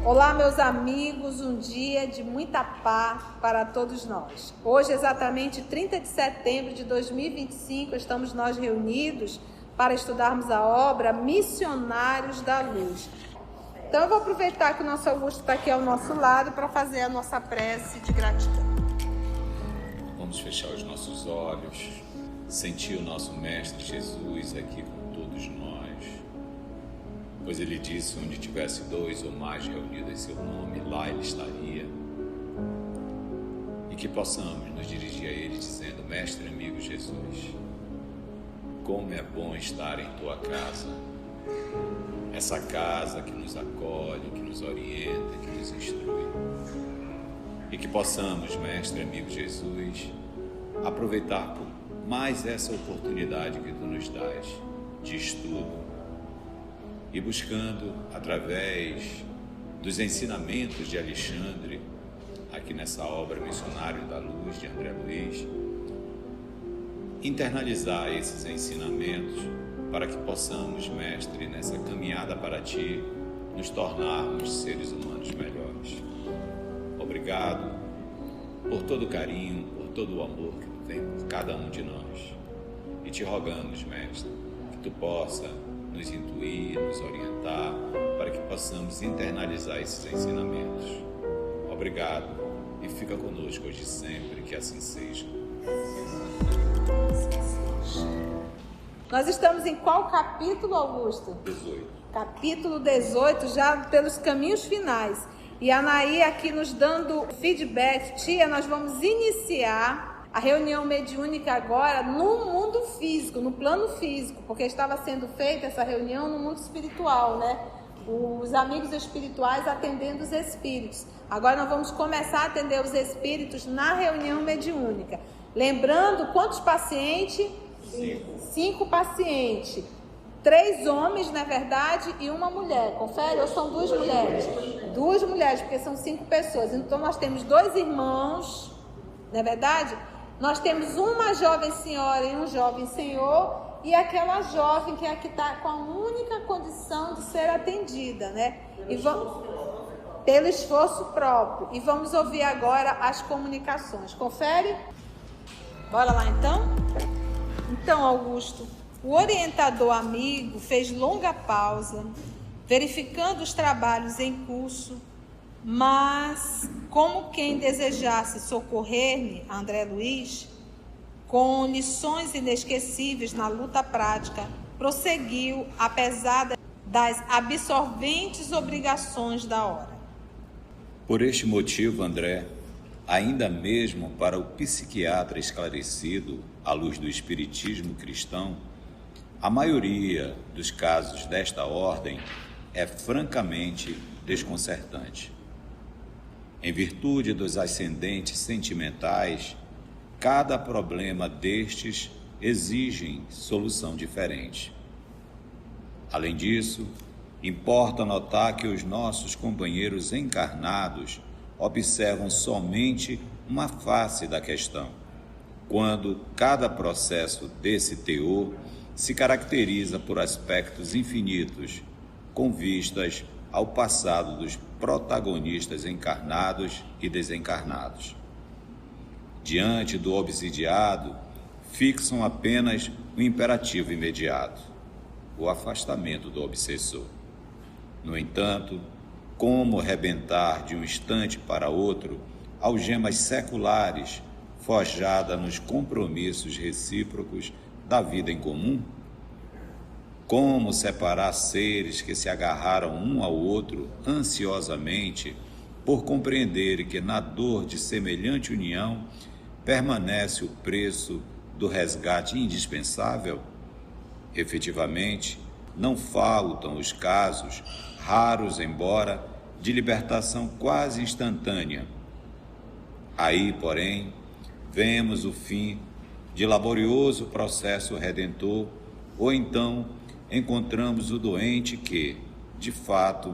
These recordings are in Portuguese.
Olá, meus amigos, um dia de muita paz para todos nós. Hoje, exatamente 30 de setembro de 2025, estamos nós reunidos para estudarmos a obra Missionários da Luz. Então, eu vou aproveitar que o nosso Augusto está aqui ao nosso lado para fazer a nossa prece de gratidão. Vamos fechar os nossos olhos, sentir o nosso Mestre Jesus aqui com todos nós. Pois ele disse, onde tivesse 2 ou mais reunidos em seu nome, lá ele estaria. E que possamos nos dirigir a ele dizendo: Mestre amigo Jesus, como é bom estar em tua casa. Essa casa que nos acolhe, que nos orienta, que nos instrui. E que possamos, Mestre amigo Jesus, aproveitar mais essa oportunidade que tu nos dás de estudo, e buscando, através dos ensinamentos de Alexandre, aqui nessa obra Missionário da Luz, de André Luiz, internalizar esses ensinamentos para que possamos, Mestre, nessa caminhada para Ti, nos tornarmos seres humanos melhores. Obrigado por todo o carinho, por todo o amor que Tu tem por cada um de nós. E Te rogamos, Mestre, que Tu possa nos intuir, nos orientar, para que possamos internalizar esses ensinamentos. Obrigado e fica conosco hoje e sempre, que assim seja. Nós estamos em qual capítulo, Augusto? 18. Capítulo 18, já pelos caminhos finais. E a Anaí aqui nos dando feedback. Tia, nós vamos iniciar a reunião mediúnica agora no mundo físico, no plano físico, porque estava sendo feita essa reunião no mundo espiritual, né? Os amigos espirituais atendendo os espíritos. Agora nós vamos começar a atender os espíritos na reunião mediúnica. Lembrando, quantos pacientes? 5 pacientes. 3 homens, na verdade, e uma mulher. Confere? Ou são 2 mulheres? 2 mulheres, porque são 5 pessoas. Então nós temos 2 irmãos, não é verdade? Nós temos uma jovem senhora e um jovem senhor, e aquela jovem que é a que está com a única condição de ser atendida, né? Pelo esforço próprio. E vamos ouvir agora as comunicações. Confere? Bora lá então? Então, Augusto, o orientador amigo fez longa pausa, verificando os trabalhos em curso, mas, como quem desejasse socorrer-me, André Luiz, com lições inesquecíveis na luta prática, prosseguiu, apesar das absorventes obrigações da hora. Por este motivo, André, ainda mesmo para o psiquiatra esclarecido à luz do espiritismo cristão, a maioria dos casos desta ordem é francamente desconcertante. Em virtude dos ascendentes sentimentais, cada problema destes exige solução diferente. Além disso, importa notar que os nossos companheiros encarnados observam somente uma face da questão, quando cada processo desse teor se caracteriza por aspectos infinitos, com vistas ao passado dos protagonistas encarnados e desencarnados. Diante do obsidiado, fixam apenas o imperativo imediato, o afastamento do obsessor. No entanto, como rebentar de um instante para outro algemas seculares forjadas nos compromissos recíprocos da vida em comum? Como separar seres que se agarraram um ao outro ansiosamente por compreender que na dor de semelhante união permanece o preço do resgate indispensável? Efetivamente, não faltam os casos, raros embora, de libertação quase instantânea. Aí, porém, vemos o fim de laborioso processo redentor, ou então encontramos o doente que, de fato,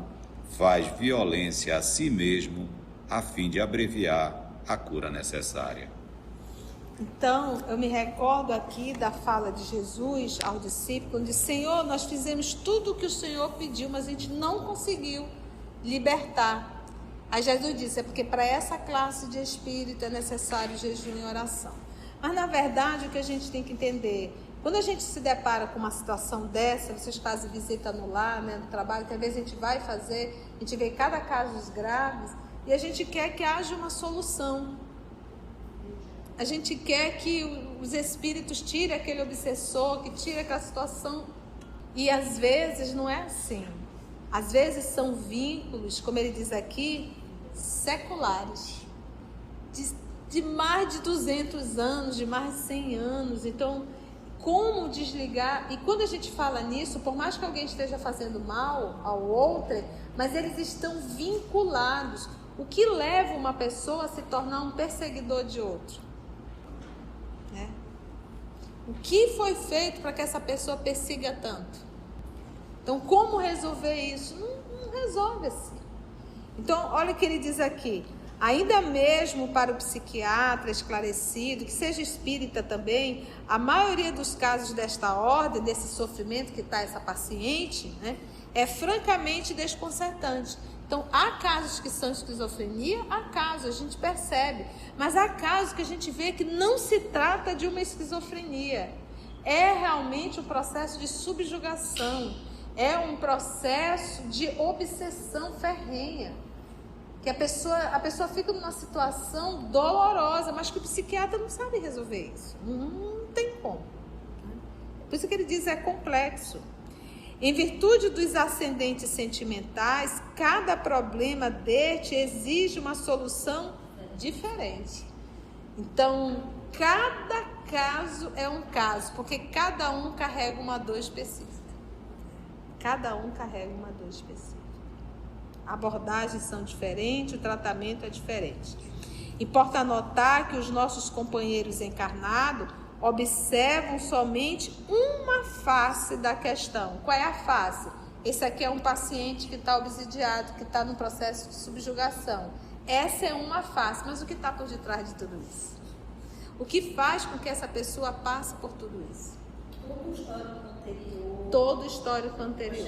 faz violência a si mesmo a fim de abreviar a cura necessária. Então, eu me recordo aqui da fala de Jesus ao discípulo, onde: Senhor, nós fizemos tudo o que o Senhor pediu, mas a gente não conseguiu libertar. Aí Jesus disse, é porque para essa classe de espírito é necessário jejum e oração. Mas na verdade o que a gente tem que entender, quando a gente se depara com uma situação dessa, vocês fazem visita no lar, né, no trabalho, que às vezes a gente vai fazer, a gente vê cada caso graves e a gente quer que haja uma solução. A gente quer que os espíritos tirem aquele obsessor, que tire aquela situação. E às vezes não é assim. Às vezes são vínculos, como ele diz aqui, seculares. De mais de 200 anos, de mais de 100 anos. Então, como desligar? E quando a gente fala nisso, por mais que alguém esteja fazendo mal ao outro, mas eles estão vinculados. O que leva uma pessoa a se tornar um perseguidor de outro? O que foi feito para que essa pessoa persiga tanto? Então, como resolver isso? Não resolve assim. Então, olha o que ele diz aqui. Ainda mesmo para o psiquiatra esclarecido, que seja espírita também, a maioria dos casos desta ordem, desse sofrimento que está essa paciente, né, é francamente desconcertante. Então, há casos que são esquizofrenia, há casos, a gente percebe, mas há casos que a gente vê que não se trata de uma esquizofrenia. É realmente um processo de subjugação, é um processo de obsessão ferrenha, que a pessoa fica numa situação dolorosa, mas que o psiquiatra não sabe resolver isso, não tem como. Por isso que ele diz, é complexo. Em virtude dos ascendentes sentimentais, cada problema deste exige uma solução diferente. Então, cada caso é um caso, porque cada um carrega uma dor específica. Cada um carrega uma dor específica. Abordagens são diferentes, o tratamento é diferente. Importa notar que os nossos companheiros encarnados observam somente uma face da questão. Qual é a face? Esse aqui é um paciente que está obsidiado, que está no processo de subjugação. Essa é uma face, mas o que está por detrás de tudo isso? O que faz com que essa pessoa passe por tudo isso? Todo o histórico anterior. Todo o histórico anterior.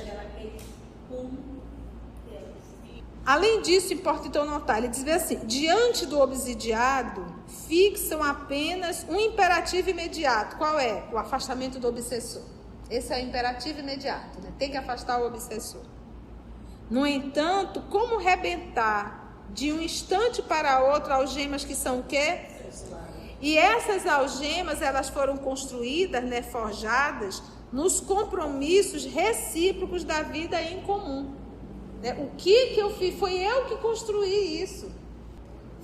Além disso, importa então notar, ele diz assim, diante do obsidiado, fixam apenas um imperativo imediato. Qual é? O afastamento do obsessor. Esse é o imperativo imediato, né? Tem que afastar o obsessor. No entanto, como rebentar de um instante para outro algemas que são o quê? E essas algemas, elas foram construídas, né, forjadas, nos compromissos recíprocos da vida em comum. O que eu fiz? Foi eu que construí isso.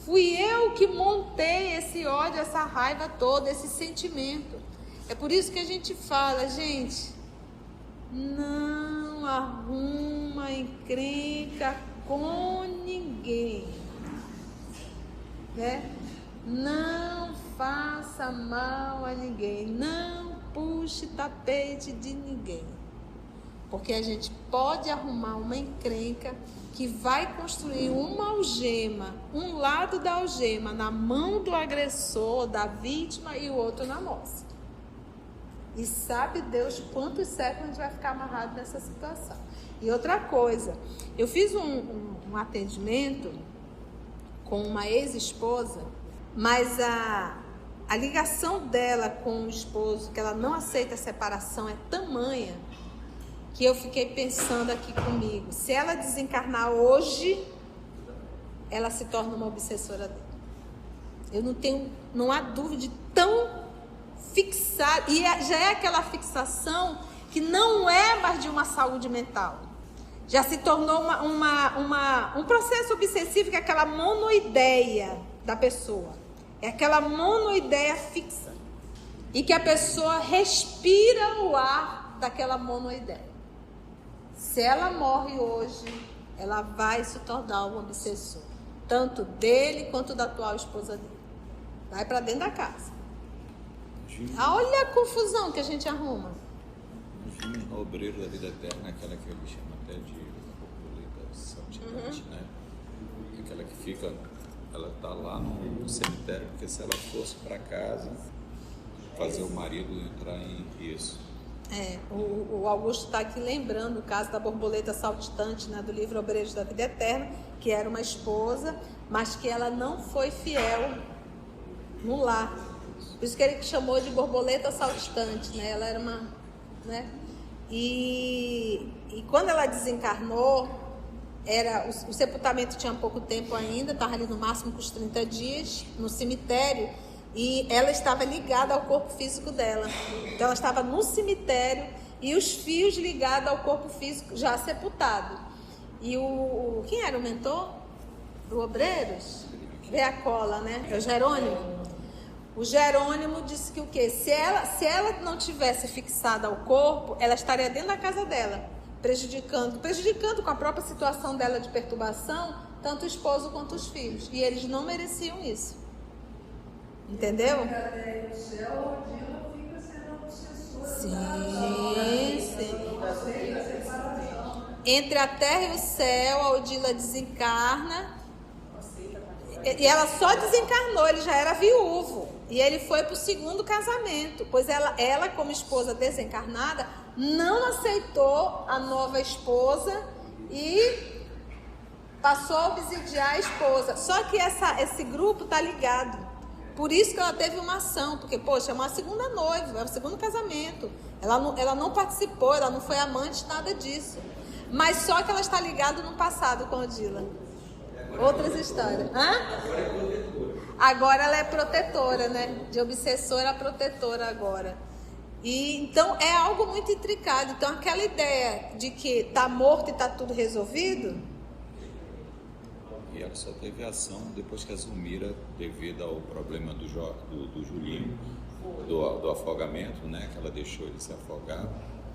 Fui eu que montei esse ódio, essa raiva toda, esse sentimento. É por isso que a gente fala, gente, não arruma encrenca com ninguém, né? Não faça mal a ninguém, não puxe tapete de ninguém. Porque a gente pode arrumar uma encrenca que vai construir uma algema, um lado da algema na mão do agressor, da vítima, e o outro na nossa. E sabe Deus quantos séculos a gente vai ficar amarrado nessa situação. E outra coisa, eu fiz um atendimento com uma ex-esposa, mas a ligação dela com o esposo, que ela não aceita a separação, é tamanha, que eu fiquei pensando aqui comigo, se ela desencarnar hoje, ela se torna uma obsessora dele. Não há dúvida de tão fixar, e já é aquela fixação que não é mais de uma saúde mental, já se tornou um processo obsessivo, que é aquela monoideia da pessoa, é aquela monoideia fixa, e que a pessoa respira o ar daquela monoideia. Se ela morre hoje, ela vai se tornar um obsessor, tanto dele quanto da atual esposa dele. Vai para dentro da casa. Olha a confusão que a gente arruma. Imagina o obreiro da vida eterna, aquela que ele chama até de borboleta saltitante, né? Aquela que fica, ela está lá no cemitério, porque se ela fosse para casa, fazer o marido entrar em isso. O Augusto está aqui lembrando o caso da borboleta saltitante, né, do livro Obreiros da Vida Eterna, que era uma esposa, mas que ela não foi fiel no lar. Por isso que ele chamou de borboleta saltitante, né? Ela era uma... né? E quando ela desencarnou, o sepultamento tinha pouco tempo ainda, estava ali no máximo com os 30 dias, no cemitério, e ela estava ligada ao corpo físico dela. Então ela estava no cemitério e os fios ligados ao corpo físico já sepultado. E quem era o mentor do Obreiros? Vê a cola, né? É o Jerônimo. O Jerônimo disse que o quê? Se ela não tivesse fixada ao corpo, ela estaria dentro da casa dela, prejudicando com a própria situação dela de perturbação, tanto o esposo quanto os filhos. E eles não mereciam isso. Entendeu? Sim. Entre a terra e o céu, a Odila desencarna. E ela só desencarnou, ele já era viúvo. E ele foi para o segundo casamento. Pois ela, como esposa desencarnada, não aceitou a nova esposa e passou a obsidiar a esposa. Só que esse grupo está ligado. Por isso que ela teve uma ação. Porque, poxa, é uma segunda noiva, é um segundo casamento. Ela não participou, ela não foi amante, nada disso. Mas só que ela está ligada no passado com a Odila. Outras histórias. Agora ela é protetora, né? De obsessora a protetora agora. E então é algo muito intricado. Então aquela ideia de que tá morto e tá tudo resolvido. E ela só teve ação depois que a Zulmira, devido ao problema do Julinho, do afogamento, né? Que ela deixou ele se afogar,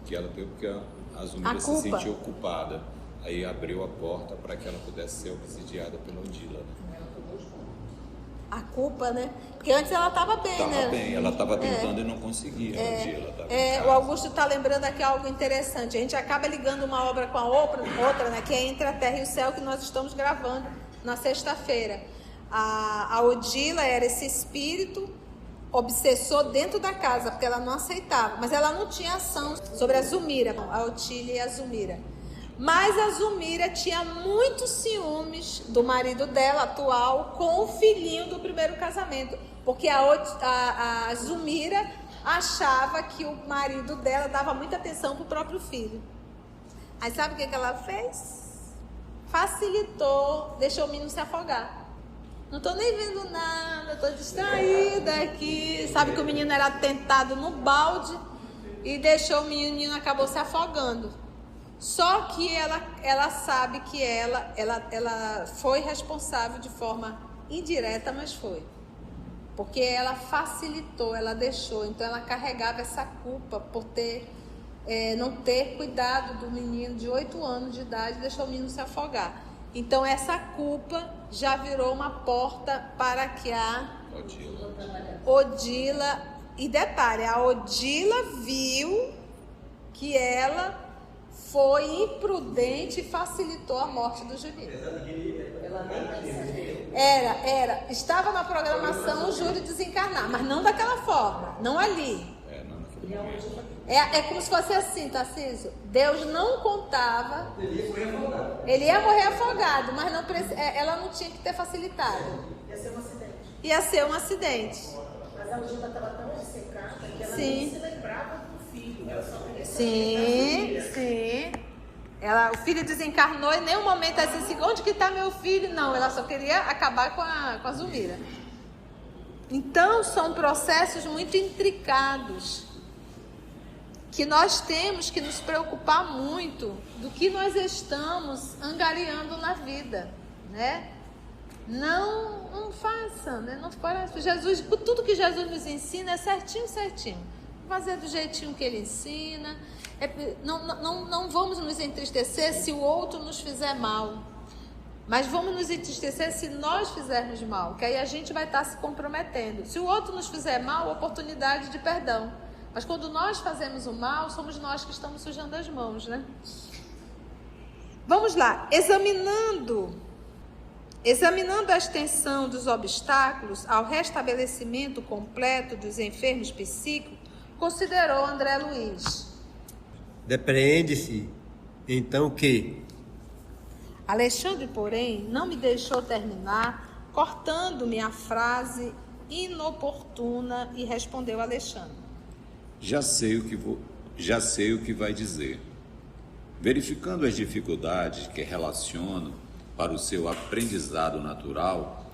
que ela teve porque a Zulmira se sentiu culpada. Aí abriu a porta para que ela pudesse ser obsidiada pela Odila. A culpa, né? Porque antes ela estava bem, né? Estava bem, ela estava tentando e não conseguia. O Augusto está lembrando aqui algo interessante. A gente acaba ligando uma obra com a outra, né? Que é Entre a Terra e o Céu, que nós estamos gravando na sexta-feira. A Odila era esse espírito obsessor dentro da casa, porque ela não aceitava. Mas ela não tinha ação sobre a Zulmira, a Otília e a Zulmira. Mas a Zulmira tinha muitos ciúmes do marido dela atual com o filhinho do primeiro casamento. Porque a Zulmira achava que o marido dela dava muita atenção para o próprio filho. Aí sabe o que ela fez? Facilitou, deixou o menino se afogar. Não estou nem vendo nada, estou distraída aqui. Sabe que o menino era tentado no balde e deixou o menino acabou se afogando. Só que ela sabe que ela foi responsável de forma indireta, mas foi. Porque ela facilitou, ela deixou. Então ela carregava essa culpa por não ter cuidado do menino de 8 anos de idade e deixou o menino se afogar. Então essa culpa já virou uma porta para que a Odila... E detalhe, a Odila viu que ela foi imprudente e facilitou a morte do Juninho. Estava na programação o Júlio desencarnar, mas não daquela forma, não ali. É como se fosse assim, Tarcísio. Deus não contava. Ele ia morrer afogado, mas ela não tinha que ter facilitado. Ia ser um acidente. Mas a Odila estava tão obcecada que ela nem se lembrava do filho. Ela só queria Sim. O filho desencarnou e em nenhum momento ela disse assim, onde que está meu filho? Não, ela só queria acabar com a Zulmira. Então são processos muito intricados que nós temos que nos preocupar muito do que nós estamos angariando na vida, né? Não faça, né? Não faça. Jesus, tudo que Jesus nos ensina é certinho. Fazer do jeitinho que ele ensina. Não vamos nos entristecer se o outro nos fizer mal. Mas vamos nos entristecer se nós fizermos mal. Que aí a gente vai estar se comprometendo. Se o outro nos fizer mal, oportunidade de perdão. Mas quando nós fazemos o mal, somos nós que estamos sujando as mãos, né? Vamos lá. Examinando a extensão dos obstáculos ao restabelecimento completo dos enfermos psíquicos, considerou André Luiz. Depreende-se, então, que Alexandre, porém, não me deixou terminar, cortando-me a frase inoportuna, e respondeu Alexandre: Já sei o que vai dizer. Verificando as dificuldades que relaciono para o seu aprendizado natural,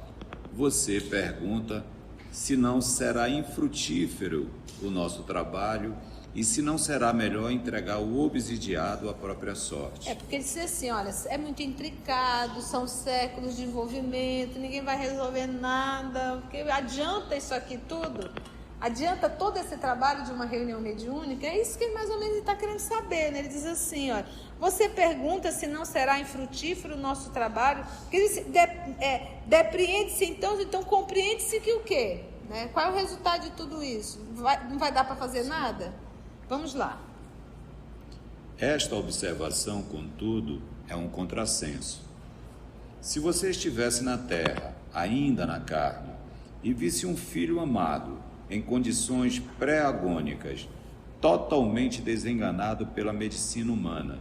você pergunta se não será infrutífero o nosso trabalho e se não será melhor entregar o obsidiado à própria sorte. Porque ele disse assim, olha, é muito intricado, são séculos de envolvimento, ninguém vai resolver nada, porque adianta isso aqui tudo? Adianta todo esse trabalho de uma reunião mediúnica? É isso que ele mais ou menos está querendo saber, né? Ele diz assim, olha, você pergunta se não será infrutífero o nosso trabalho, depreende-se então compreende-se que o quê? Né? Qual é o resultado de tudo isso? Não vai dar para fazer nada? Vamos lá. Esta observação, contudo, é um contrassenso. Se você estivesse na terra, ainda na carne, e visse um filho amado, em condições pré-agônicas, totalmente desenganado pela medicina humana,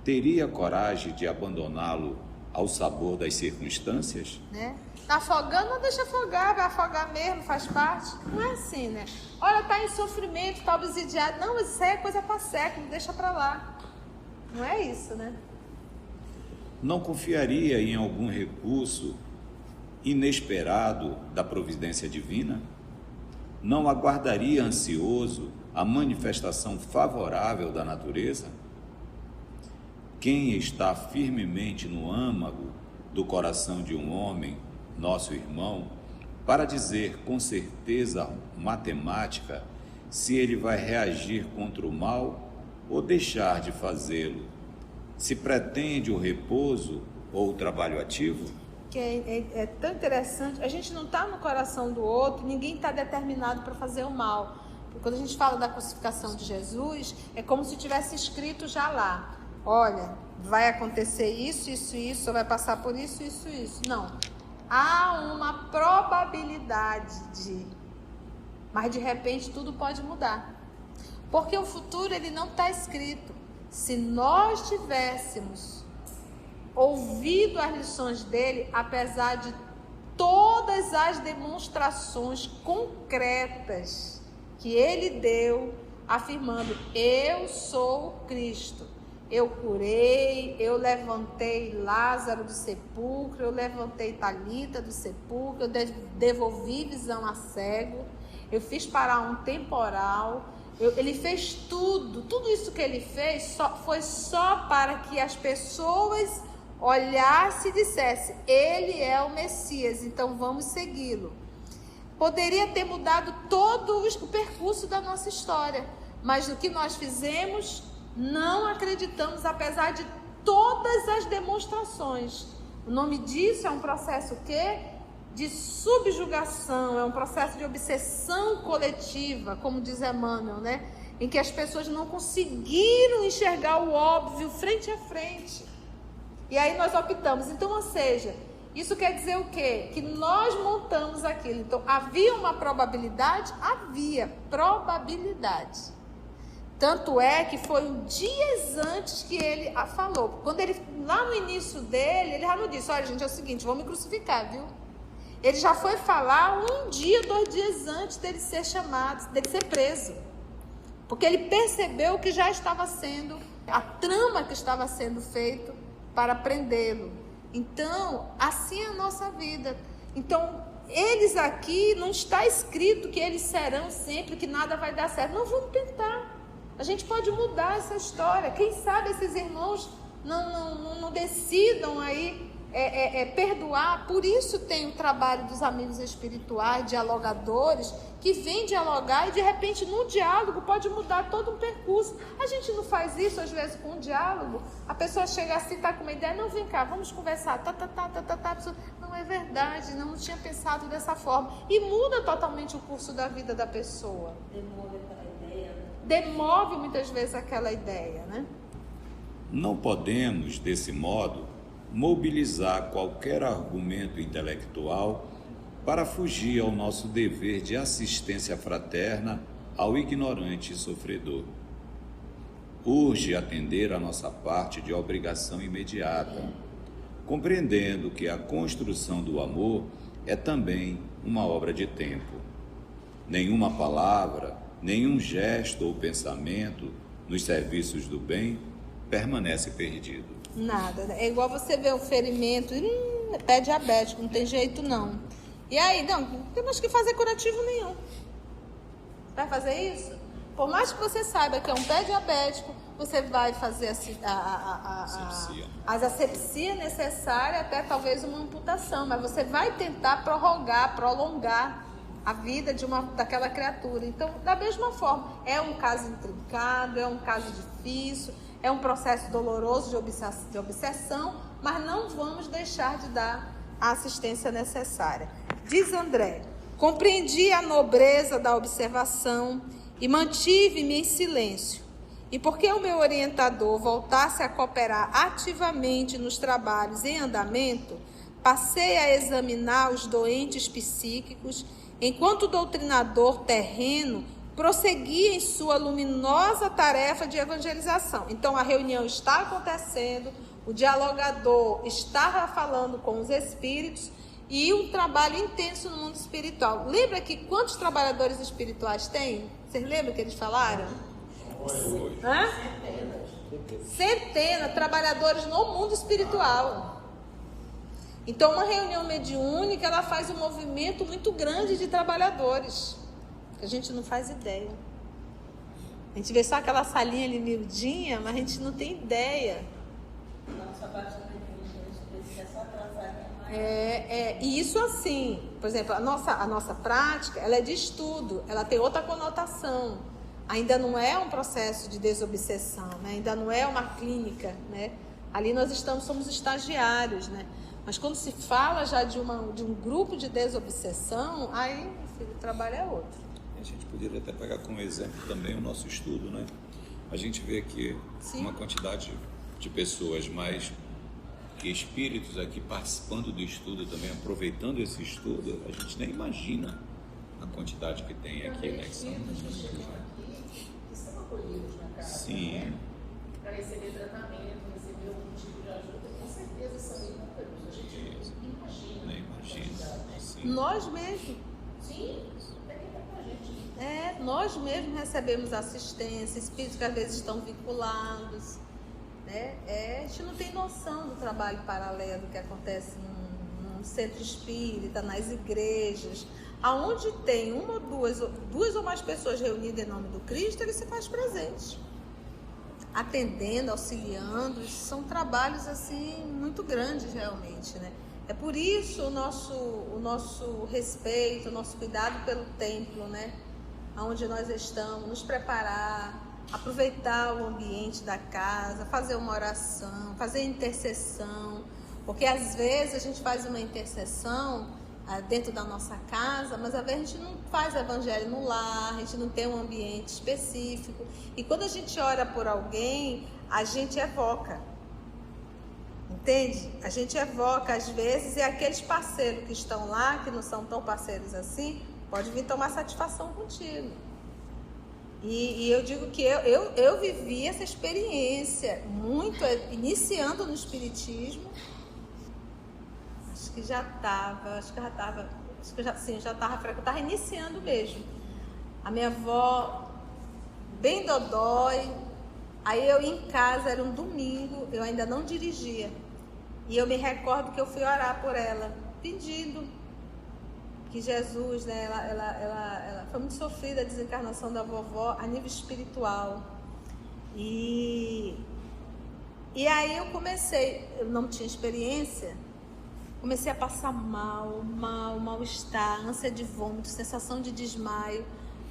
teria coragem de abandoná-lo ao sabor das circunstâncias? Né? Tá afogando, não deixa afogar, vai afogar mesmo, faz parte. Não é assim, né? Olha, tá em sofrimento, tá obsidiado. Não, mas isso aí é coisa para século, deixa para lá. Não é isso, né? Não confiaria em algum recurso inesperado da providência divina? Não aguardaria ansioso a manifestação favorável da natureza? Quem está firmemente no âmago do coração de um homem, nosso irmão, para dizer com certeza matemática se ele vai reagir contra o mal ou deixar de fazê-lo, se pretende o repouso ou o trabalho ativo? Que é tão interessante, a gente não está no coração do outro, ninguém está determinado para fazer o mal. Porque quando a gente fala da crucificação de Jesus, é como se tivesse escrito já lá, olha, vai acontecer isso, isso, isso, vai passar por isso, isso, isso. Não, há uma probabilidade mas de repente tudo pode mudar. Porque o futuro ele não está escrito. Se nós tivéssemos ouvido as lições dele, apesar de todas as demonstrações concretas que ele deu, afirmando, eu sou o Cristo, eu curei, eu levantei Lázaro do sepulcro, eu levantei Talita do sepulcro, eu devolvi visão a cego, eu fiz parar um temporal, ele fez tudo isso que ele fez foi só para que as pessoas olhasse e dissesse, ele é o Messias, então vamos segui-lo. Poderia ter mudado todo o percurso da nossa história, mas o que nós fizemos, não acreditamos, apesar de todas as demonstrações. O nome disso é um processo o quê? De subjugação, é um processo de obsessão coletiva, como diz Emmanuel, né? Em que as pessoas não conseguiram enxergar o óbvio frente a frente. E aí nós optamos. Então, ou seja, isso quer dizer o quê? Que nós montamos aquilo. Então, havia uma probabilidade? Havia probabilidade. Tanto é que foi dias antes que ele falou. Quando ele, lá no início dele, ele já não disse, olha gente, é o seguinte, vão me crucificar, viu? Ele já foi falar 1 dia, 2 dias antes dele ser chamado, dele ser preso. Porque ele percebeu que já estava sendo, a trama que estava sendo feita para prendê-lo. Então, assim é a nossa vida. Então, eles aqui, não está escrito que eles serão sempre, que nada vai dar certo. Não, vamos tentar. A gente pode mudar essa história. Quem sabe esses irmãos não decidam aí perdoar. Por isso tem o trabalho dos amigos espirituais, dialogadores, que vêm dialogar e de repente no diálogo pode mudar todo um percurso. A gente não faz isso às vezes com um diálogo. A pessoa chega assim, está com uma ideia, não, vem cá, vamos conversar, não é verdade, não tinha pensado dessa forma, e muda totalmente o curso da vida da pessoa. Demove muitas vezes aquela ideia, né? Não podemos, desse modo, mobilizar qualquer argumento intelectual para fugir ao nosso dever de assistência fraterna ao ignorante e sofredor. urge atender a nossa parte de obrigação imediata, compreendendo que a construção do amor é também uma obra de tempo. Nenhuma palavra, nenhum gesto ou pensamento nos serviços do bem permanece perdido. Nada, né? É igual você ver o ferimento, pé diabético, não tem jeito não. E aí, não temos que fazer curativo nenhum. Vai fazer isso? Por mais que você saiba que é um pé diabético, você vai fazer as asepsia necessária, até talvez uma amputação, mas você vai tentar prolongar a vida daquela criatura. Então, da mesma forma, é um caso intrincado, é um caso difícil, é um processo doloroso de obsessão, mas não vamos deixar de dar a assistência necessária. Diz André: compreendi a nobreza da observação e mantive-me em silêncio. E porque o meu orientador voltasse a cooperar ativamente nos trabalhos em andamento, passei a examinar os doentes psíquicos, enquanto o doutrinador terreno prosseguia em sua luminosa tarefa de evangelização. Então a reunião está acontecendo, o dialogador estava falando com os espíritos e um trabalho intenso no mundo espiritual. Lembra que quantos trabalhadores espirituais tem? Vocês lembram que eles falaram? Hã? Centenas de trabalhadores no mundo espiritual. Então uma reunião mediúnica, ela faz um movimento muito grande de trabalhadores, que a gente não faz ideia. A gente vê só aquela salinha ali miudinha, mas a gente não tem ideia. Nossa parte da igreja, a gente precisa só atrasar. E isso assim, por exemplo, a nossa prática, ela é de estudo, ela tem outra conotação. Ainda não é um processo de desobsessão, né? Ainda não é uma clínica, né? Ali nós somos estagiários, né? Mas quando se fala já de um grupo de desobsessão, aí o trabalho é outro. A gente poderia até pegar como exemplo também o nosso estudo, né? A gente vê aqui uma quantidade de pessoas, mas que espíritos aqui participando do estudo também, aproveitando esse estudo, a gente nem imagina a quantidade que tem aqui, né? Que são Estão acolhidos na casa. Sim. Para receber tratamento, receber algum tipo de ajuda, com certeza são inúmeros. A gente imagina. Nem imagina. Sim. Nós mesmos. Sim, tem que estar com a gente. Nós mesmos recebemos assistência, espíritos que às vezes estão vinculados, né? A gente não tem noção do trabalho paralelo que acontece num centro espírita, nas igrejas, aonde tem duas ou mais pessoas reunidas em nome do Cristo, ele se faz presente, atendendo, auxiliando. São trabalhos assim muito grandes realmente, né? É por isso o nosso respeito, o nosso cuidado pelo templo, né? Onde nós estamos, nos preparar, aproveitar o ambiente da casa, fazer uma oração, fazer intercessão, porque às vezes a gente faz uma intercessão dentro da nossa casa, mas às vezes a gente não faz evangelho no lar, a gente não tem um ambiente específico, e quando a gente ora por alguém, a gente evoca, entende? A gente evoca às vezes, e aqueles parceiros que estão lá, que não são tão parceiros assim, pode vir tomar satisfação contigo. E eu digo que eu vivi essa experiência muito, iniciando no espiritismo. Eu já estava iniciando mesmo. A minha avó, bem dodói, aí eu em casa, era um domingo, eu ainda não dirigia, e eu me recordo que eu fui orar por ela, pedindo que Jesus, né, ela foi muito sofrida a desencarnação da vovó a nível espiritual, e aí eu não tinha experiência, comecei a passar mal-estar, ânsia de vômito, sensação de desmaio.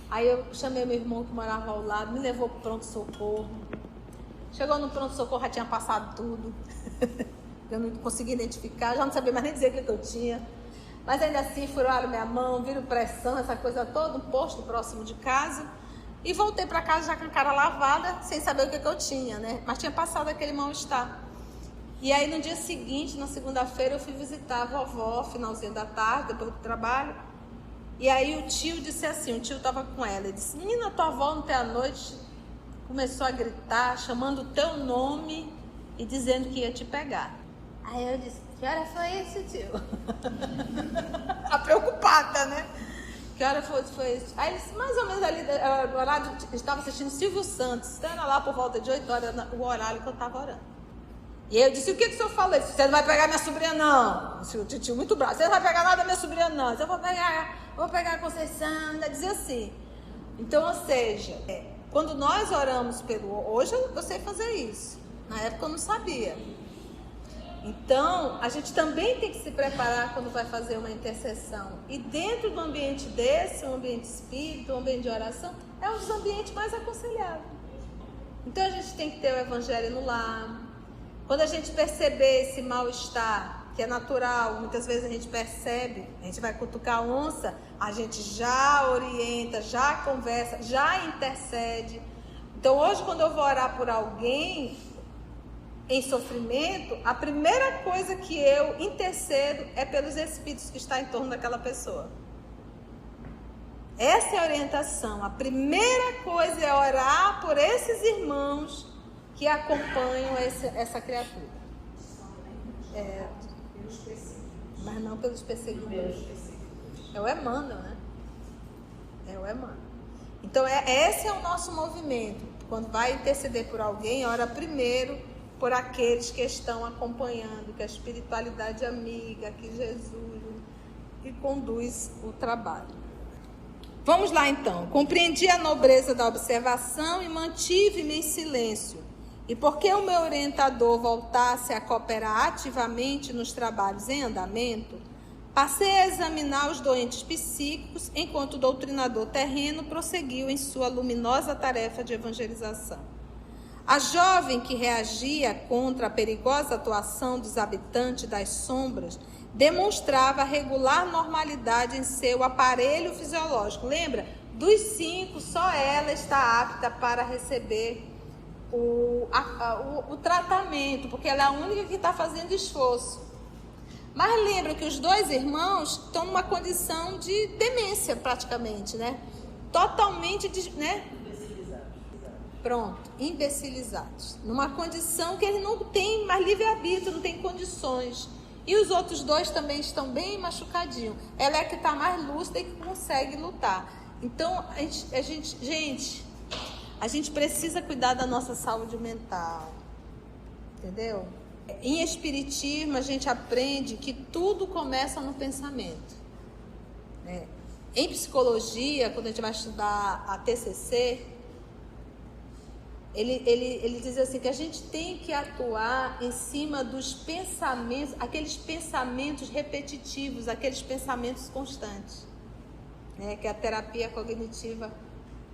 Aí eu chamei meu irmão que morava ao lado, me levou para o pronto-socorro. Chegou no pronto-socorro, já tinha passado tudo. Eu não conseguia identificar, já não sabia mais nem dizer o que eu tinha. Mas ainda assim, furaram minha mão, viram pressão, essa coisa toda, um posto próximo de casa. E voltei para casa já com a cara lavada, sem saber o que eu tinha, né? Mas tinha passado aquele mal-estar. E aí no dia seguinte, na segunda-feira, eu fui visitar a vovó, finalzinho da tarde, depois do trabalho. E aí o tio disse assim, o tio estava com ela, ele disse: menina, tua avó ontem à noite começou a gritar, chamando o teu nome e dizendo que ia te pegar. Aí eu disse, que hora foi isso, tio? A preocupada, né? Que hora foi isso? Aí ele disse, mais ou menos ali, o horário, estava assistindo Silvio Santos, então era lá por volta de 8 horas, o horário que eu estava orando. E eu disse, o que o senhor falou? Ele disse, você não vai pegar minha sobrinha, não. O tio muito bravo, você não vai pegar nada da minha sobrinha, não. Eu vou pegar a Conceição, ainda dizia assim. Então, ou seja, quando nós oramos hoje eu sei fazer isso. Na época eu não sabia. Então, a gente também tem que se preparar quando vai fazer uma intercessão. E dentro do ambiente desse, um ambiente espírita, um ambiente de oração, é um dos ambientes mais aconselhados. Então, a gente tem que ter o evangelho no lar. Quando a gente perceber esse mal-estar, que é natural, muitas vezes a gente percebe, a gente vai cutucar a onça, a gente já orienta, já conversa, já intercede. Então, hoje, quando eu vou orar por alguém em sofrimento, a primeira coisa que eu intercedo é pelos espíritos que estão em torno daquela pessoa. Essa é a orientação. A primeira coisa é orar por esses irmãos que acompanham essa criatura. Mas não pelos perseguidores. É o Emmanuel, né? É o Emmanuel. Então, esse é o nosso movimento. Quando vai interceder por alguém, ora primeiro por aqueles que estão acompanhando, que a espiritualidade amiga, que Jesus que conduz o trabalho. Vamos lá então. Compreendi a nobreza da observação e mantive-me em silêncio. E porque o meu orientador voltasse a cooperar ativamente nos trabalhos em andamento, passei a examinar os doentes psíquicos, enquanto o doutrinador terreno prosseguiu em sua luminosa tarefa de evangelização. A jovem que reagia contra a perigosa atuação dos habitantes das sombras demonstrava regular normalidade em seu aparelho fisiológico. Lembra? Dos 5, só ela está apta para receber o tratamento, porque ela é a única que está fazendo esforço. Mas lembra que os 2 irmãos estão numa condição de demência praticamente, né? Totalmente, né? Pronto, imbecilizados. Numa condição que ele não tem mais livre-arbítrio, não tem condições. E os outros 2 também estão bem machucadinhos. Ela é que está mais lúcida e que consegue lutar. Então, a gente precisa cuidar da nossa saúde mental. Entendeu? Em espiritismo, a gente aprende que tudo começa no pensamento. Né? Em psicologia, quando a gente vai estudar a TCC, ele diz assim, que a gente tem que atuar em cima dos pensamentos, aqueles pensamentos repetitivos, aqueles pensamentos constantes, né? Que é a terapia cognitiva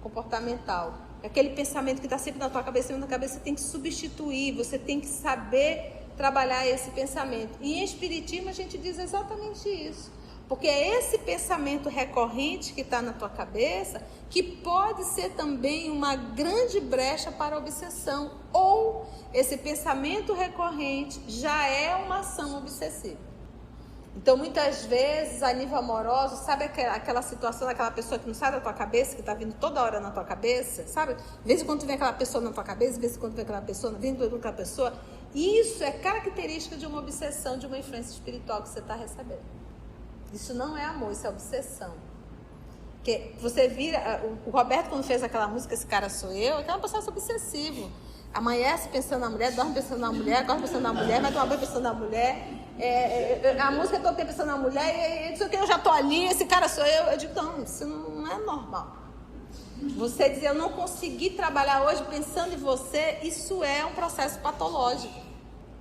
comportamental. Aquele pensamento que está sempre na tua cabeça, você tem que substituir, você tem que saber trabalhar esse pensamento. E em espiritismo a gente diz exatamente isso. Porque é esse pensamento recorrente que está na tua cabeça que pode ser também uma grande brecha para a obsessão. Ou esse pensamento recorrente já é uma ação obsessiva. Então, muitas vezes, a nível amoroso, sabe aquela situação daquela pessoa que não sai da tua cabeça, que está vindo toda hora na tua cabeça, sabe? De vez em quando vem aquela pessoa na tua cabeça, de vez em quando vem aquela pessoa, vindo aquela pessoa. Isso é característica de uma obsessão, de uma influência espiritual que você está recebendo. Isso não é amor, isso é obsessão. Porque você vira... O Roberto, quando fez aquela música, Esse Cara Sou Eu, é um processo obsessivo. Amanhece pensando na mulher, dorme pensando na mulher, acorda pensando na mulher, vai tomar banho pensando na mulher. A música todo tempo pensando na mulher, e diz que eu já estou ali, esse cara sou eu. Eu digo, não, isso não é normal. Você dizer, eu não consegui trabalhar hoje pensando em você, isso é um processo patológico.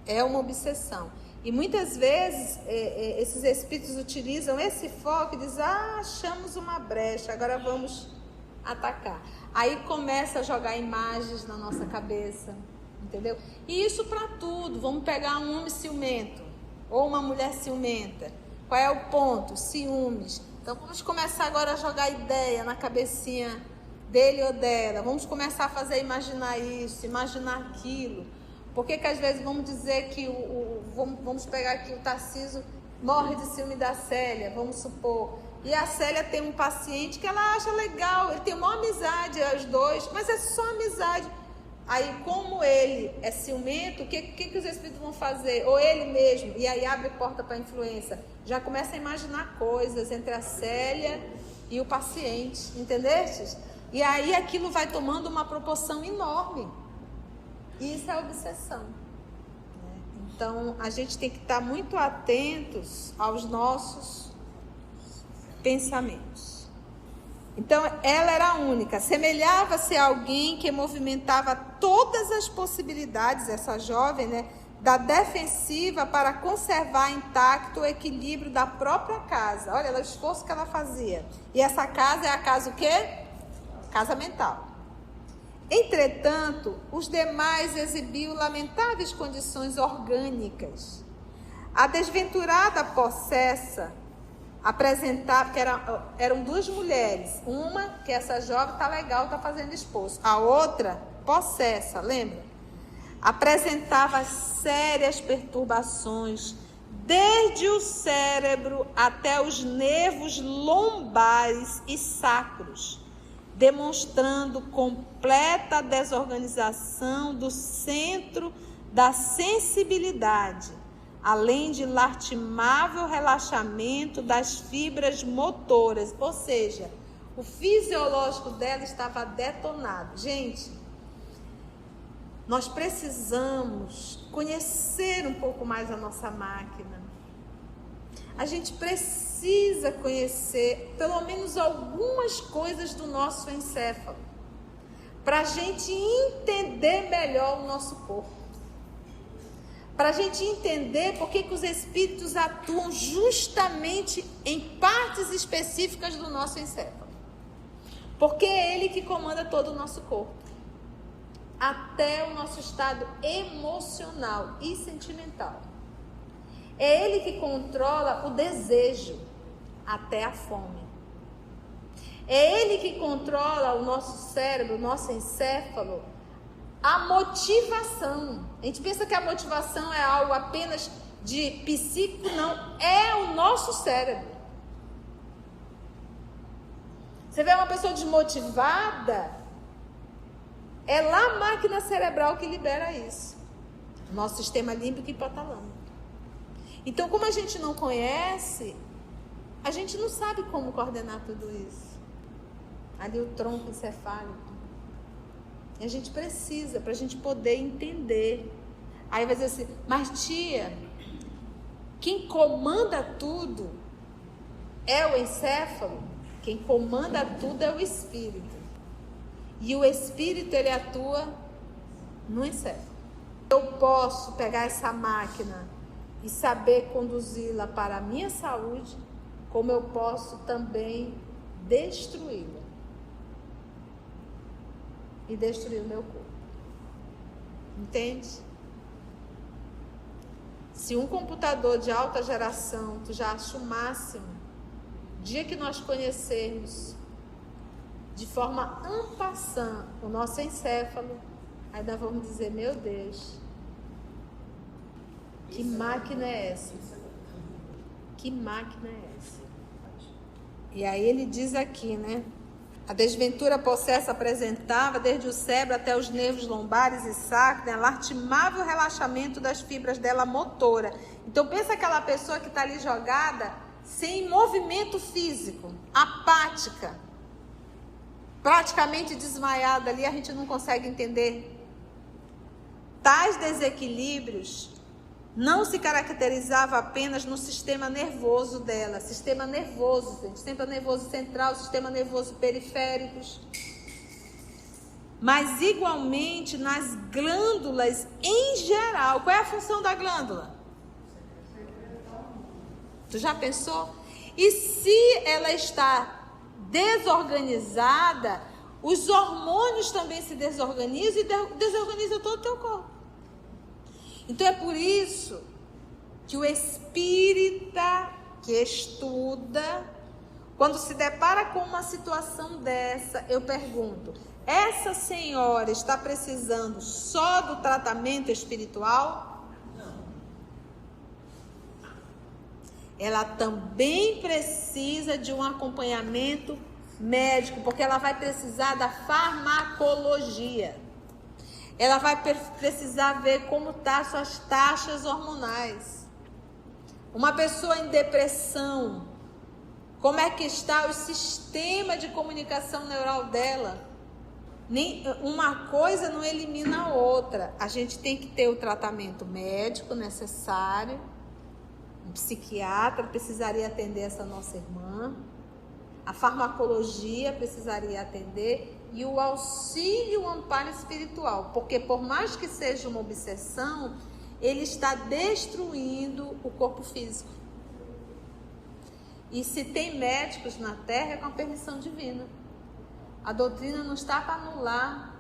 É uma obsessão. E muitas vezes esses espíritos utilizam esse foco e dizem, achamos uma brecha, agora vamos atacar. Aí começa a jogar imagens na nossa cabeça, entendeu? E isso para tudo. Vamos pegar um homem ciumento ou uma mulher ciumenta. Qual é o ponto? Ciúmes. Então vamos começar agora a jogar ideia na cabecinha dele ou dela. Vamos começar a fazer imaginar isso, imaginar aquilo. Por que às vezes vamos dizer que vamos pegar aqui o Tarcísio morre de ciúme da Célia, vamos supor. E a Célia tem um paciente que ela acha legal, ele tem uma amizade, os dois, mas é só amizade. Aí, como ele é ciumento, o que os espíritos vão fazer? Ou ele mesmo, e aí abre porta para a influência. Já começa a imaginar coisas entre a Célia e o paciente, entendestes? E aí aquilo vai tomando uma proporção enorme. Isso é obsessão. Então, a gente tem que estar muito atentos aos nossos pensamentos. Então, ela era a única. Semelhava-se a alguém que movimentava todas as possibilidades, essa jovem, né, da defensiva para conservar intacto o equilíbrio da própria casa. Olha, o esforço que ela fazia. E essa casa é a casa o quê? Casa mental. Entretanto, os demais exibiam lamentáveis condições orgânicas. A desventurada possessa apresentava, porque eram duas mulheres, uma que essa jovem está legal, está fazendo esposo, a outra possessa, lembra? Apresentava sérias perturbações, desde o cérebro até os nervos lombares e sacros, demonstrando completa desorganização do centro da sensibilidade, além de lastimável relaxamento das fibras motoras, ou seja, o fisiológico dela estava detonado. Gente, nós precisamos conhecer um pouco mais a nossa máquina. A gente precisa conhecer pelo menos algumas coisas do nosso encéfalo, para a gente entender melhor o nosso corpo. Para a gente entender por que os espíritos atuam justamente em partes específicas do nosso encéfalo. Porque é ele que comanda todo o nosso corpo. Até o nosso estado emocional e sentimental. É ele que controla o desejo, até a fome. É ele que controla o nosso cérebro, o nosso encéfalo, a motivação. A gente pensa que a motivação é algo apenas de psíquico, não. É o nosso cérebro. Você vê uma pessoa desmotivada, é lá a máquina cerebral que libera isso. Nosso sistema límbico e hipotalâmico. Então, como a gente não conhece, a gente não sabe como coordenar tudo isso. Ali o tronco encefálico. E a gente precisa, para a gente poder entender. Aí vai dizer assim, mas tia, quem comanda tudo é o encéfalo? Quem comanda tudo é o espírito. E o espírito, ele atua no encéfalo. Eu posso pegar essa máquina e saber conduzi-la para a minha saúde, como eu posso também destruí-la. E destruir o meu corpo. Entende? Se um computador de alta geração, tu já acha o máximo, dia que nós conhecermos de forma en passant o nosso encéfalo, aí nós vamos dizer, meu Deus, que máquina é essa? Que máquina é essa? E aí ele diz aqui, né? A desventura possessa apresentava, desde o cérebro até os nervos lombares e sacros, né, lastimável relaxamento das fibras dela motora. Então, pensa aquela pessoa que está ali jogada, sem movimento físico, apática, praticamente desmaiada ali, a gente não consegue entender. Tais desequilíbrios não se caracterizava apenas no sistema nervoso dela, sistema nervoso, gente, sistema nervoso central, sistema nervoso periféricos, mas igualmente nas glândulas em geral. Qual é a função da glândula? Tu já pensou? E se ela está desorganizada, os hormônios também se desorganizam e desorganizam todo o teu corpo. Então é por isso que o espírita que estuda, quando se depara com uma situação dessa, eu pergunto, essa senhora está precisando só do tratamento espiritual? Não. ela também precisa de um acompanhamento médico, porque ela vai precisar da farmacologia. Ela vai precisar ver como estão suas taxas hormonais. Uma pessoa em depressão, como é que está o sistema de comunicação neural dela? Uma coisa não elimina a outra. A gente tem que ter o tratamento médico necessário. Um psiquiatra precisaria atender essa nossa irmã. A farmacologia precisaria atender. E o auxílio, o amparo espiritual. Porque por mais que seja uma obsessão, ele está destruindo o corpo físico. E se tem médicos na Terra, é com a permissão divina. A doutrina não está para anular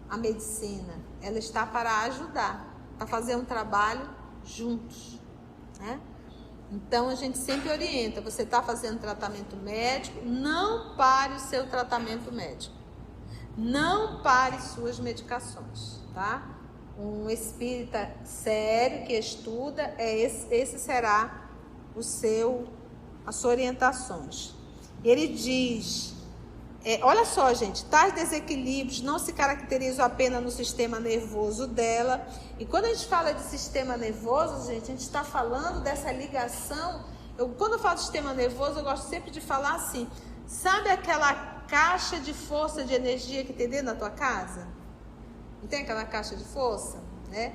a medicina, ela está para ajudar, para fazer um trabalho juntos, né? Então a gente sempre orienta, você está fazendo tratamento médico, não pare o seu tratamento médico, não pare suas medicações, tá? Um espírita sério que estuda, esse será as suas orientações. Ele diz... olha só, gente, tais desequilíbrios não se caracterizam apenas no sistema nervoso dela. E quando a gente fala de sistema nervoso, gente, a gente está falando dessa ligação. Quando eu falo de sistema nervoso, eu gosto sempre de falar assim, sabe aquela caixa de força de energia que tem dentro da tua casa? Não tem aquela caixa de força, né?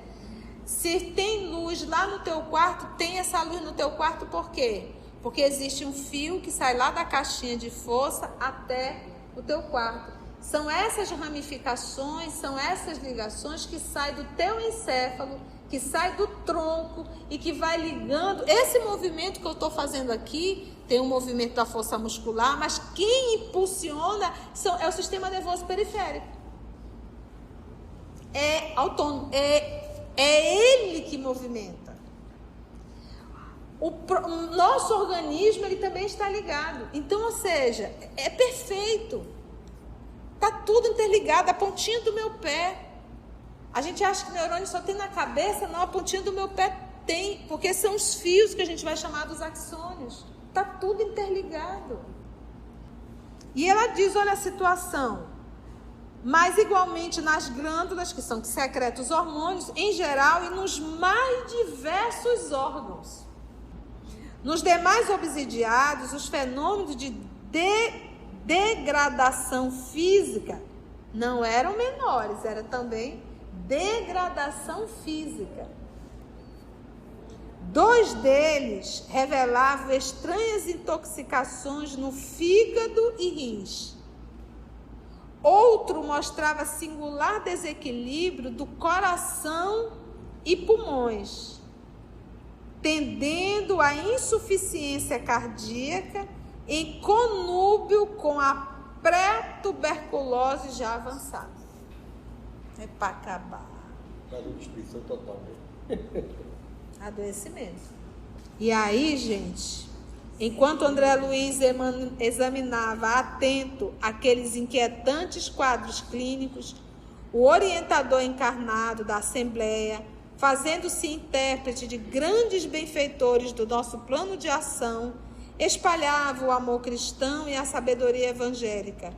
Se tem luz lá no teu quarto, tem essa luz no teu quarto por quê? Porque existe um fio que sai lá da caixinha de força até o teu quarto. São essas ramificações, são essas ligações que saem do teu encéfalo, que sai do tronco e que vai ligando. Esse movimento que eu estou fazendo aqui, tem um movimento da força muscular, mas quem impulsiona é o sistema nervoso periférico. É autônomo, é ele que movimenta. O nosso organismo, ele também está ligado. Então, ou seja, é perfeito. Está tudo interligado, a pontinha do meu pé. A gente acha que o neurônio só tem na cabeça, não, a pontinha do meu pé tem, porque são os fios que a gente vai chamar dos axônios. Está tudo interligado. E ela diz, olha a situação, mas igualmente nas glândulas, que são que secretam os hormônios, em geral, e nos mais diversos órgãos. Nos demais obsidiados, os fenômenos de degradação física não eram menores, era também degradação física. 2 deles revelavam estranhas intoxicações no fígado e rins. Outro mostrava singular desequilíbrio do coração e pulmões, tendendo à insuficiência cardíaca em conúbio com a pré-tuberculose já avançada. É para acabar. Para destruição total, né? Adoecimento. E aí, gente, enquanto André Luiz examinava atento aqueles inquietantes quadros clínicos, o orientador encarnado da Assembleia, fazendo-se intérprete de grandes benfeitores do nosso plano de ação, espalhava o amor cristão e a sabedoria evangélica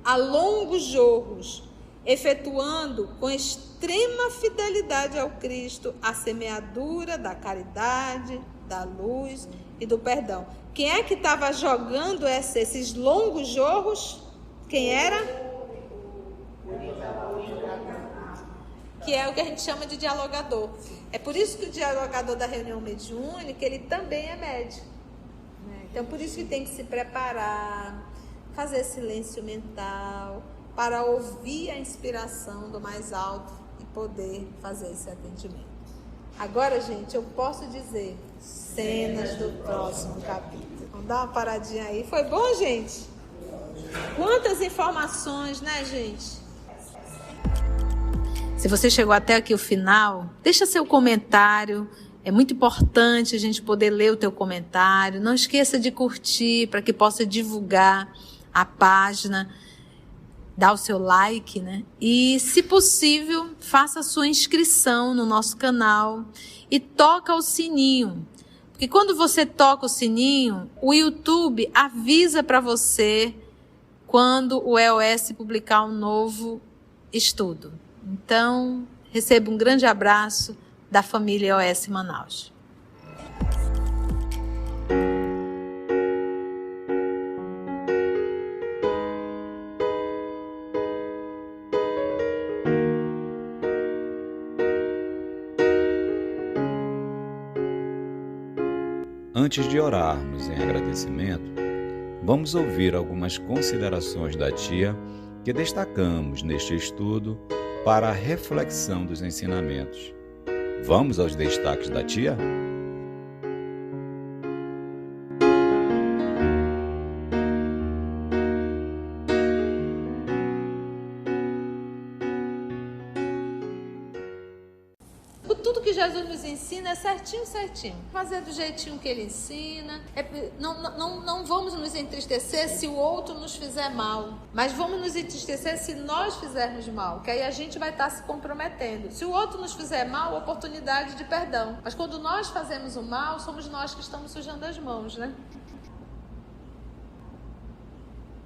a longos jorros, efetuando com extrema fidelidade ao Cristo a semeadura da caridade, da luz e do perdão. Quem é que estava jogando esses longos jorros? Quem era? Que é o que a gente chama de dialogador. É por isso que o dialogador da reunião mediúnica, ele também é médium, né? Então, por isso que tem que se preparar, fazer silêncio mental, para ouvir a inspiração do mais alto e poder fazer esse atendimento. Agora, gente, eu posso dizer cenas do próximo capítulo. Vamos dar uma paradinha aí. Foi bom, gente? Quantas informações, né, gente? Se você chegou até aqui o final, deixa seu comentário. É muito importante a gente poder ler o teu comentário. Não esqueça de curtir para que possa divulgar a página. Dá o seu like, né? E, se possível, faça a sua inscrição no nosso canal e toca o sininho. Porque quando você toca o sininho, o YouTube avisa para você quando o EOS publicar um novo estudo. Então, receba um grande abraço da família EOS Manaus. Antes de orarmos em agradecimento, vamos ouvir algumas considerações da tia que destacamos neste estudo para a reflexão dos ensinamentos. Vamos aos destaques da tia? Tudo que Jesus nos ensina é certinho. Fazer do jeitinho que ele ensina. Não vamos nos entristecer se o outro nos fizer mal. Mas vamos nos entristecer se nós fizermos mal. Que aí a gente vai estar se comprometendo. Se o outro nos fizer mal, oportunidade de perdão. Mas quando nós fazemos o mal, somos nós que estamos sujando as mãos, né?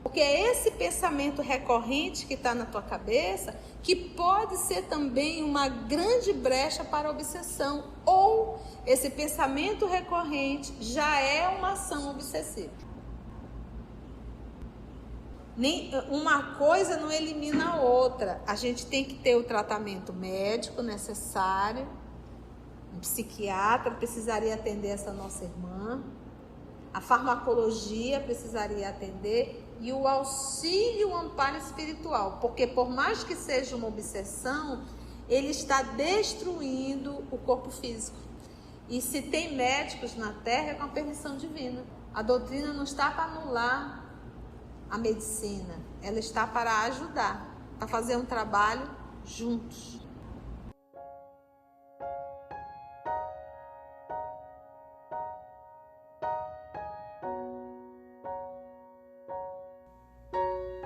Porque é esse pensamento recorrente que está na tua cabeça que pode ser também uma grande brecha para a obsessão. Ou esse pensamento recorrente já é uma ação obsessiva. Uma coisa não elimina a outra. A gente tem que ter o tratamento médico necessário. Um psiquiatra precisaria atender essa nossa irmã. A farmacologia precisaria atender. E o auxílio, o amparo espiritual, porque por mais que seja uma obsessão, ele está destruindo o corpo físico. E se tem médicos na Terra, é com a permissão divina. A doutrina não está para anular a medicina, ela está para ajudar, para fazer um trabalho juntos.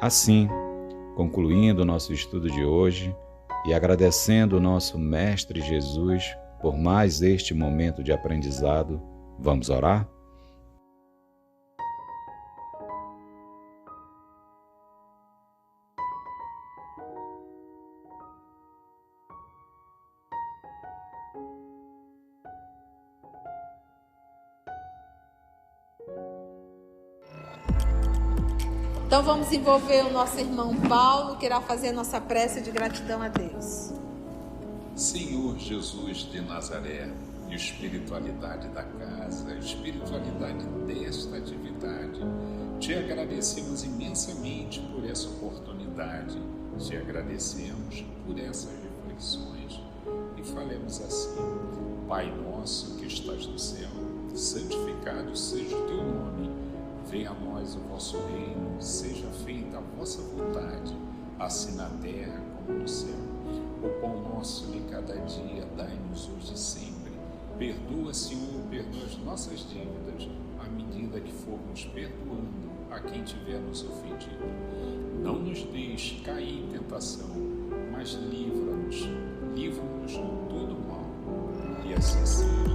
Assim, concluindo o nosso estudo de hoje e agradecendo o nosso Mestre Jesus por mais este momento de aprendizado, vamos orar? Então vamos envolver o nosso irmão Paulo, que irá fazer a nossa prece de gratidão a Deus. Senhor Jesus de Nazaré, espiritualidade da casa, espiritualidade desta atividade, te agradecemos imensamente por essa oportunidade, te agradecemos por essas reflexões e falemos assim: Pai nosso que estás no céu, santificado seja o teu nome. Venha a nós o vosso reino, seja feita a vossa vontade, assim na terra como no céu. O pão nosso de cada dia dai-nos hoje e sempre. Perdoa, Senhor, perdoa as nossas dívidas, à medida que formos perdoando a quem tiver nos ofendido. Não nos deixe cair em tentação, mas livra-nos de todo mal. E assim seja.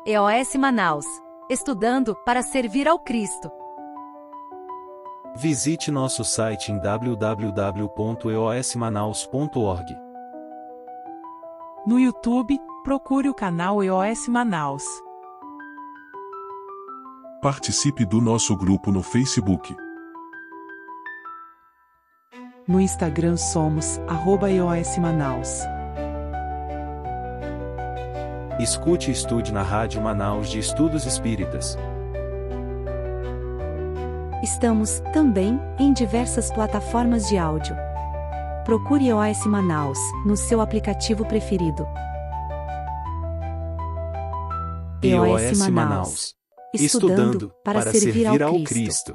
EOS Manaus. Estudando para servir ao Cristo. Visite nosso site em www.eosmanaus.org. No YouTube, procure o canal EOS Manaus. Participe do nosso grupo no Facebook. No Instagram somos @EOS Manaus. Escute e estude na Rádio Manaus de Estudos Espíritas. Estamos, também, em diversas plataformas de áudio. Procure EOS Manaus, no seu aplicativo preferido. EOS Manaus. Estudando para servir ao Cristo.